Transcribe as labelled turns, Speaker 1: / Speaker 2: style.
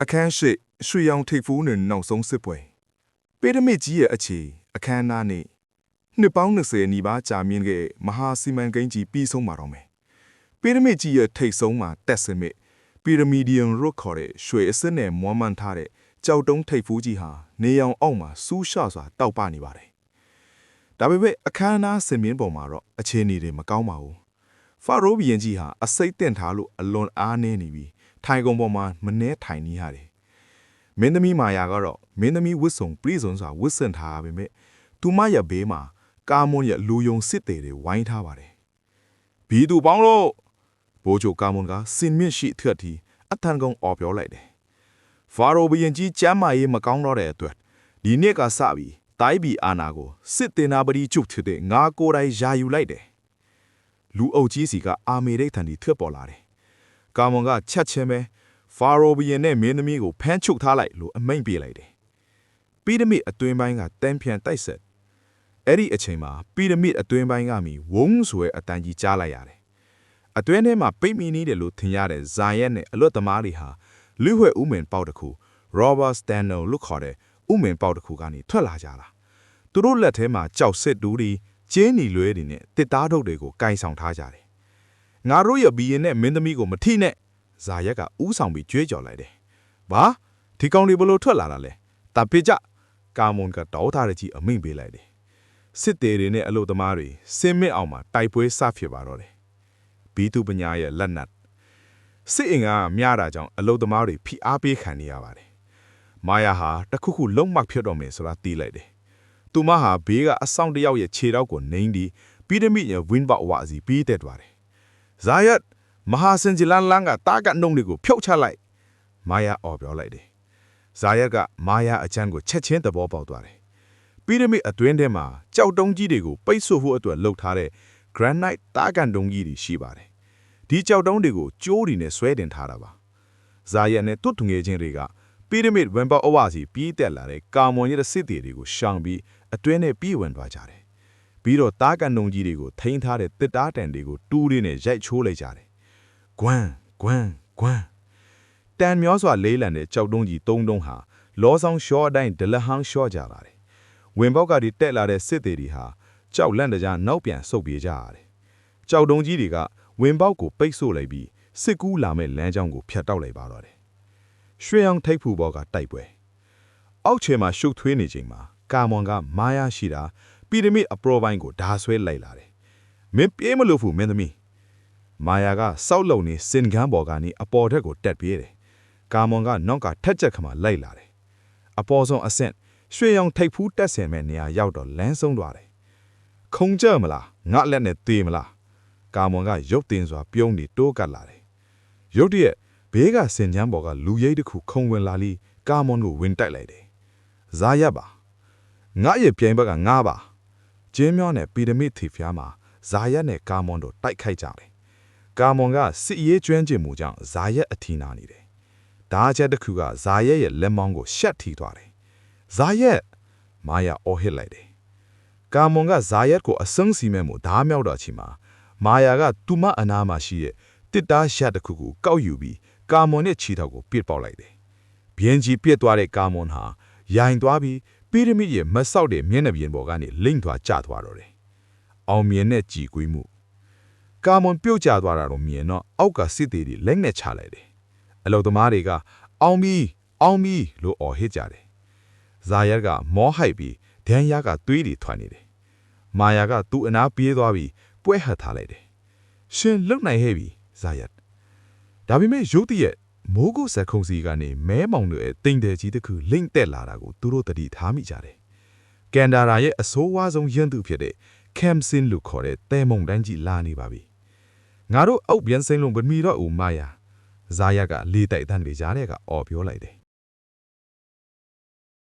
Speaker 1: အခန်းရှိရွှေရောင်ထိပ်ဖူးနဲ့နောက်ဆုံးစစ်ပွဲပေရမစ်ကြီးရဲ့အခြေအခန်းအနားနဲ့နှစ်ပေါင်း20နီးပါးကြာမြင့်ခဲ့မဟာစီမံကိန်းကြီးပြီးဆုံးပါတော့မယ်ပေရမစ်ကြီးရဲ့ထိပ်ဆုံးမှာတက်စမစ်ပီရမီဒီယံရုတ်ခေါ်တဲ့ရွှေအစစ်နဲ့မွမ်းမံထားတဲ့ကြောက်တုံးထိပ်ဖူးကြီးဟာနေရောင်အောက်မှာစူးရှစွာတောက်ပနေပါတယ်ဒါပေမဲ့အခန်းအနားစင်မြင့်ပေါ်မှာတော့အခြေအနေတွေမကောင်းပါဘူးဖာရိုးဘီယန်ကြီးဟာအစိတ်တင့်ထားလို့အလွန်အားနည်းနေပြီးထိုင်ကုန်ပေါ်မှာမနှဲထိုင်နေရတယ်မင်းသမီးမာယာကတော့မင်းသမီးဝစ်စုံပြည်စုံစွာဝစ်ဆင်ထားပေမဲ့သူမရဲ့ဘေးမှာကာမွန်ရဲ့လူယုံစစ်သေးတွေဝိုင်းထားပါတယ်ဘီသူပေါင်းလို့ဘိုးချိုကာမွန်ကစင်မြင့်ရှိထက်တီအထန်ကုန်အော်ပြောလိုက်တယ်ဖာရိုဘီယန်ကြီးကျမ်းမာရေးမကောင်းတော့တဲ့အတွက်ဒီနေ့ကစပြီးတိုင်းပြည်အာဏာကိုစစ်တင်နာပတိကျုပ်ထတဲ့ငါကိုယ်တိုင်ယာယူလိုက်တယ်လူအုပ်ကြီးစီကအာမေရိတ်ထန်တီထွက်ပေါ်လာတယ်ကာမွန်ကချက်ချင်းပဲဖာရိုဘီယန်နဲ့မင်းသမီးကိုဖမ်းချုပ်ထားလိုက်လို့အမိန့်ပေးလိုက်တယ်ပီရမစ်အတွင်းပိုင်းကတန်းဖြန်တိုက်ဆက်အဲ့ဒီအချိန်မှာပီရမစ်အတွင်းပိုင်းကမီဝုန်းဆိုတဲ့အတန်ကြီးကြားလိုက်ရတယ်အတွင်းထဲမှာပိတ်မိနေတယ်လို့ထင်ရတဲ့ဇာယက်နဲ့အလွတ်သမားတွေဟာလူ့ဝဲဥမင်ပေါက်တစ်ခုရောဘတ်စတန်နိုလို့ခေါ်တဲ့ဥမင်ပေါက်တစ်ခုကနေထွက်လာကြတာသူတို့လက်ထဲမှာကြောက်စစ်တူးတွေကျင်းနီလွဲတွေနဲ့တစ်သားထုတ်တွေကိုကင်ဆောင်ထားကြတယ်ငါတို့ရဲ့ဘီရင်နဲ့မင်းသမီးကိုမထိနဲ့ဇာယက်ကဥဆောင်ပြီးကြွေးကြော်လိုက်တယ်။ဘာဒီကောင်တွေဘလို့ထွက်လာတာလဲ။တပိကြကာမွန်ကတောထားတဲ့ကြီးအမိန့်ပေးလိုက်တယ်။စစ်သေးတွေနဲ့အလို့သမားတွေစင်မစ်အောင်မှာတိုက်ပွဲစဖြစ်ပါတော့တယ်။ဘီသူပညာရဲ့လက်နက်စစ်အင်ကမြားတာကြောင့်အလို့သမားတွေဖိအားပေးခံနေရပါတယ်။မာယာဟာတခုခုလုံးမဖြစ်တော့မယ်ဆိုတာသိလိုက်တယ်။သူမဟာဘေးကအဆောင်တယောက်ရဲ့ခြေထောက်ကိုနှိမ့်ပြီးပီရမစ်ရဲ့ဝင်းပေါက်ဝါစီပြီးတက်သွားတယ်။ဇာယက်မဟာစင်ဂျီလန်လန်ကတားကနှုံတွေကိုဖြုတ်ချလိုက်မာယာအော်ပြောလိုက်တယ်ဇာယက်ကမာယာအချမ်းကိုချက်ချင်းသဘောပေါက်သွားတယ်ပီရမစ်အတွင်းထဲမှာကြောက်တုံးကြီးတွေကိုပိတ်ဆို့ဖို့အတွက်လှုပ်ထားတဲ့ granite တားကန်တုံးကြီးတွေရှိပါတယ်ဒီကြောက်တုံးတွေကိုကျိုးတွေနဲ့ဆွဲတင်ထားတာပါဇာယက်နဲ့တွတ်ငယ်ချင်းတွေကပီရမစ်ဝင်ပေါက်အဝါစီပြီးတက်လာတဲ့ကာမွန်ရဲ့စစ်သည်တွေကိုရှောင်ပြီးအတွင်းထဲပြေးဝင်သွားကြတယ်ပြီးတော့တားကန်တုံးကြီးတွေကိုထိန်းထားတဲ့တစ်တားတန်တွေကိုတူးရင်းနဲ့ရိုက်ချိုးလိုက်ကြတယ်ကွမ်ကွမ်တန်မျောစွာလေးလံတဲ့ကြောက်တုံးကြီးသုံးတုံးဟာလောဆောင်ရှော့အတိုင်းဒလဟန်းရှော့ကြလာတယ်ဝင်ပေါက်ကဒီတက်လာတဲ့စစ်သေးတွေဟာကြောက်လန့်တကြားနောက်ပြန်ဆုတ်ပြေးကြရတယ်ကြောက်တုံးကြီးတွေကဝင်ပေါက်ကိုပိတ်ဆို့လိုက်ပြီးစစ်ကူးလာမဲ့လမ်းကြောင်းကိုဖျက်တောက်လိုက်ပါတော့တယ်ရွှေအောင်ထိပ်ဖူပေါ်ကတိုက်ပွဲအောက်ခြေမှာရှုပ်ထွေးနေချိန်မှာကာမွန်ကမာယာရှိတာပီရမစ်အပရောပိုင်းကိုဓာဆွဲလိုက်လာတယ်မင်းပြေးမလို့ဘူးမင်းသမီးမာယာကစောက်လုံနေစင်ကန်းပေါ်ကနေအပေါ်ထက်ကိုတက်ပြေးတယ်။ကာမွန်ကနောက်ကထက်ချက်ခမလိုက်လာတယ်။အပေါ်ဆုံးအဆင့်ရွှေရောင်ထိပ်ဖူးတက်ဆင်မဲ့နေရာရောက်တော့လမ်းဆုံးသွားတယ်။ခုံကြမလားငါလက်နဲ့သေးမလား။ကာမွန်ကရုပ်တင်စွာပြုံးနေတိုးကပ်လာတယ်။ရုပ်တရက်ဘေးကစင်ချမ်းပေါ်ကလူရိပ်တစ်ခုခုံဝင်လာပြီးကာမွန်ကိုဝင်တိုက်လိုက်တယ်။ဇာယက်ပါ။ငါရဲ့ပြိုင်ဘက်ကငါပါ။ကျင်းမြောင်းနဲ့ပီရမစ်ထီဖျားမှာဇာယက်နဲ့ကာမွန်တို့တိုက်ခိုက်ကြတယ်ကာမွန်ကစစ်ရေးကျွမ်းကျင်မှုကြောင့်ဇာယက်အထီနာနေတယ်။ဒါချက်တစ်ခုကဇာယက်ရဲ့လက်မောင်းကိုရှက်ထီသွားတယ်။ဇာယက်မာယာအော်ဟစ်လိုက်တယ်။ကာမွန်ကဇာယက်ကိုအစင်းစီမဲ့မှုဓားမြောက်တော့ချီမှာမာယာကသူမအနားမှာရှိတဲ့တစ်တားရှက်တစ်ခုကိုကောက်ယူပြီးကာမွန်ရဲ့ခြေထောက်ကိုပစ်ပေါက်လိုက်တယ်။ပြင်းကြီးပြစ်သွားတဲ့ကာမွန်ဟာရိုင်သွားပြီးပီရမစ်ရဲ့မဆောက်တဲ့မျက်နှာပြင်ပေါ်ကနေလိမ့်သွားကျသွားတော့တယ်။အောင်မြင်တဲ့ကြည်ကွေးမှုကာမွန်ပြုတ်ကျသွားတာတော့မြင်တော့အောက်ကစစ်သေးတွေလက်နဲ့ချလိုက်တယ်အလုံသမားတွေကအောင်ပြီလို့အော်ဟစ်ကြတယ်ဇာယက်ကမောဟိုက်ပြီးဒန်ယာကသွေးတွေထွက်နေတယ်မာယာကသူ့အနားပြေးသွားပြီးပွဲဟတ်ထားလိုက်တယ်ရှင်လုံနိုင်ဟဲ့ပြီဇာယက်ဒါပေမဲ့ရုတ်တရက်မိုးကုတ်ဆက်ခုံစီကနေမဲမောင်တို့ရဲ့တိမ်တယ်ကြီးတစ်ခုလိမ့်တက်လာတာကိုသူတို့တတိထားမိကြတယ်ကန်ဒါရာရဲ့အဆိုးဝါးဆုံးရန်သူဖြစ်တဲ့ကမ်ဆင်လို့ခေါ်တဲ့တဲမုံတန်းကြီးလာနေပါပြီငါတို့အောက်ပြန်စိမ့်လုံးဗမီတော့ဦးမာယာဇာယက်ကလေးတိုက်တန်းတွေကြားတဲ့ကအော်ပြောလိုက်တယ်